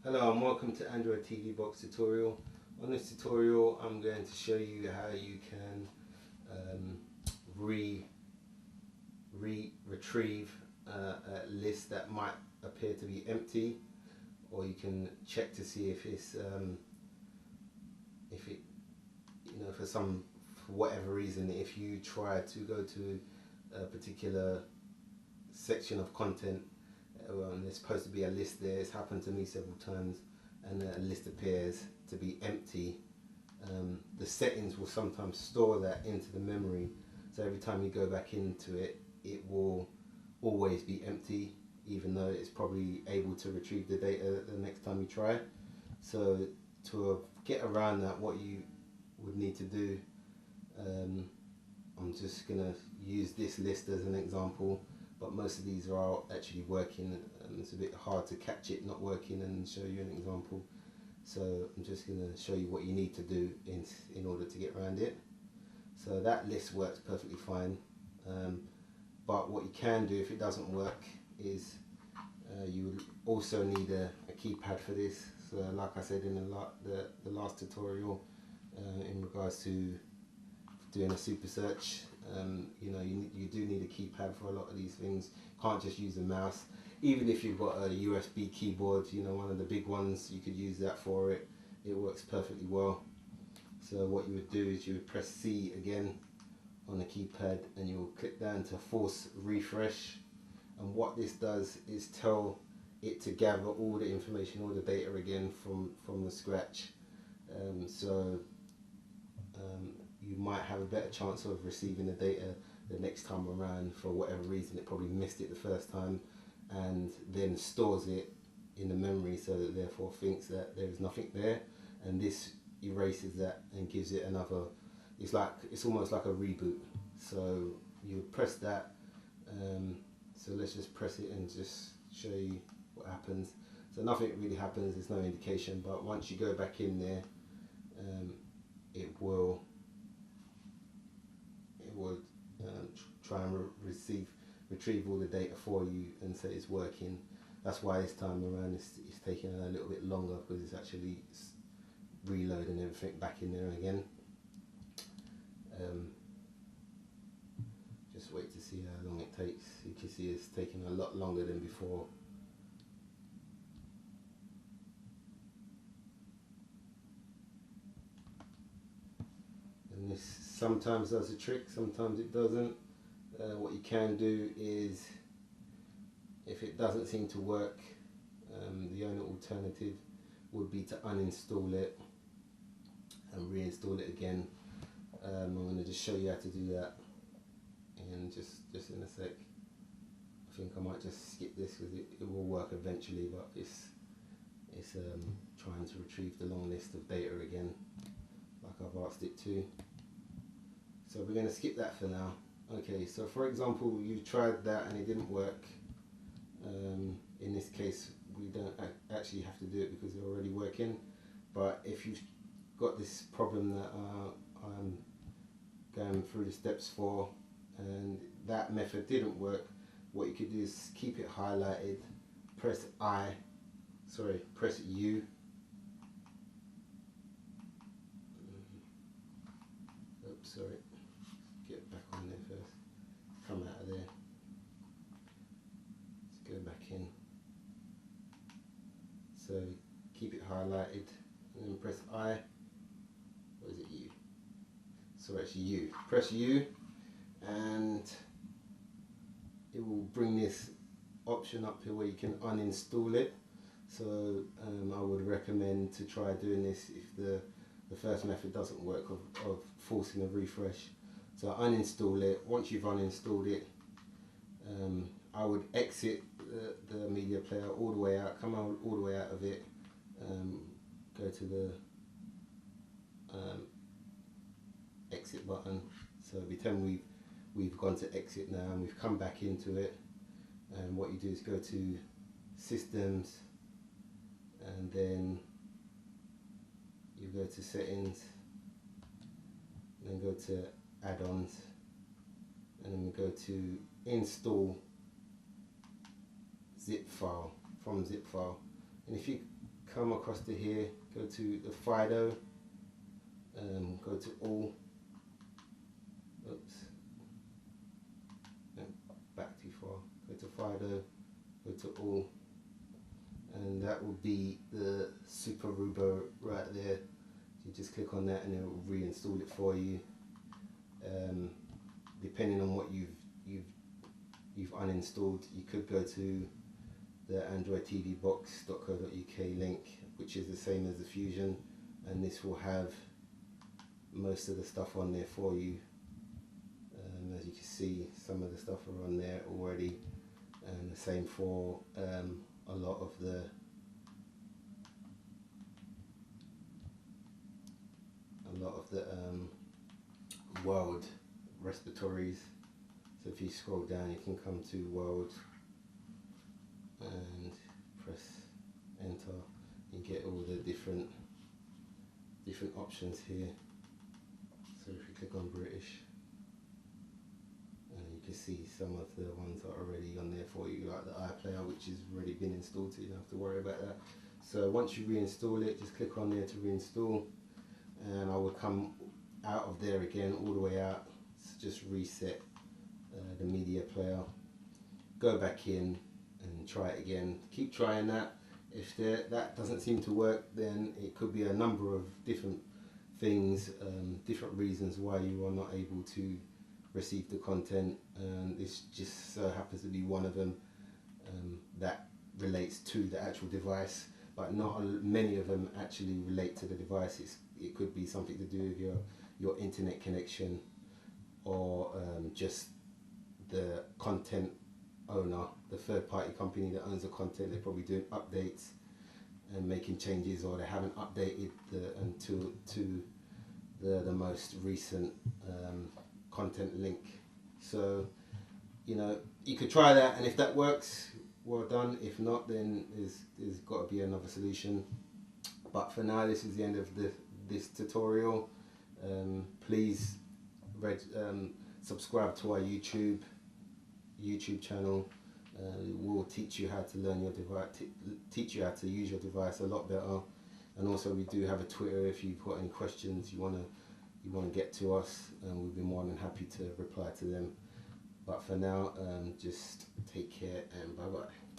Hello and welcome to Android TV Box tutorial. On this tutorial I'm going to show you how you can retrieve a list that might appear to be empty, or you can check to see if it's if it, you know, for whatever reason, if you try to go to a particular section of content, and there's supposed to be a list there. It's happened to me several times, and a list appears to be empty. The settings will sometimes store that into the memory, so every time you go back into it, it will always be empty, even though it's probably able to retrieve the data the next time you try. So to get around that, what you would need to do, I'm just gonna use this list as an example, but most of these are actually working, and it's a bit hard to catch it not working and show you an example. So I'm just going to show you what you need to do in order to get around it. So that list works perfectly fine, but what you can do if it doesn't work is you would also need a keypad for this. So like I said in the last tutorial, in regards to doing a super search, you know, you do need a keypad for a lot of these things. Can't just use a mouse. Even if you've got a USB keyboard, you know, one of the big ones, you could use that for it. It works perfectly well. So what you would do is you would press C again on the keypad, and you will click down to force refresh. And what this does is tell it to gather all the information, all the data again from the scratch. You might have a better chance of receiving the data the next time around. For whatever reason, it probably missed it the first time, and then stores it in the memory, so that therefore thinks that there is nothing there, and this erases that and gives it another. It's almost like a reboot. So you press that. So let's just press it and just show you what happens. So nothing really happens. There's no indication, but once you go back in there, it will try and retrieve all the data for you and say it's working. That's why this time around it's taking a little bit longer, because it's actually reloading everything back in there again. Just wait to see how long it takes. You can see it's taking a lot longer than before. And this sometimes does a trick, sometimes it doesn't. What you can do is, if it doesn't seem to work, the only alternative would be to uninstall it and reinstall it again. I'm going to just show you how to do that, and just in a sec. I think I might just skip this because it will work eventually, but it's trying to retrieve the long list of data again, like I've asked it to. So we're going to skip that for now. Okay, so for example, you tried that and it didn't work. In this case, we don't actually have to do it because they're already working. But if you've got this problem that I'm going through the steps for, and that method didn't work, what you could do is keep it highlighted, press U. Oops, sorry. Get back on there first. Come out of there. Let's go back in. So keep it highlighted, and then press I. Or is it U? So actually U. Press U, and it will bring this option up here where you can uninstall it. So I would recommend to try doing this if the first method doesn't work, of forcing a refresh. So uninstall it. Once you've uninstalled it, I would exit the media player all the way out, come out all the way out of it, go to the exit button. So pretend we've gone to exit now, and we've come back into it, and what you do is go to systems, and then you go to settings, then go to add-ons, and then we go to install zip file from zip file. And if you come across to here, go to the Fido, go to all, oops, back too far, go to Fido, go to all, and that will be the Super Rubo right there. You just click on that and it will reinstall it for you. Depending on what you've uninstalled, you could go to the androidtvbox.co.uk link, which is the same as the Fusion, and this will have most of the stuff on there for you. As you can see, some of the stuff are on there already, and the same for a lot of the world respiratories. So if you scroll down, you can come to world and press enter. You get all the different options here. So if you click on British, you can see some of the ones that are already on there for you, like the iPlayer, which has already been installed, so you don't have to worry about that. So once you reinstall it, just click on there to reinstall, and I will come out of there again, all the way out. So just reset the media player, go back in and try it again. Keep trying that. If that doesn't seem to work, then it could be a number of different things, different reasons why you are not able to receive the content, and this just so happens to be one of them that relates to the actual device, but not many of them actually relate to the device. It could be something to do with your internet connection, or just the content owner, the third-party company that owns the content. They're probably doing updates and making changes, or they haven't updated to the most recent content link. So you could try that, and if that works, well done. If not, then there's got to be another solution. But for now, this is the end of this tutorial. Please subscribe to our YouTube channel. We'll teach you how to learn your device, teach you how to use your device a lot better. And also, we do have a Twitter. If you've got any questions you want to get to us, and we'll be more than happy to reply to them. But for now, just take care and bye bye.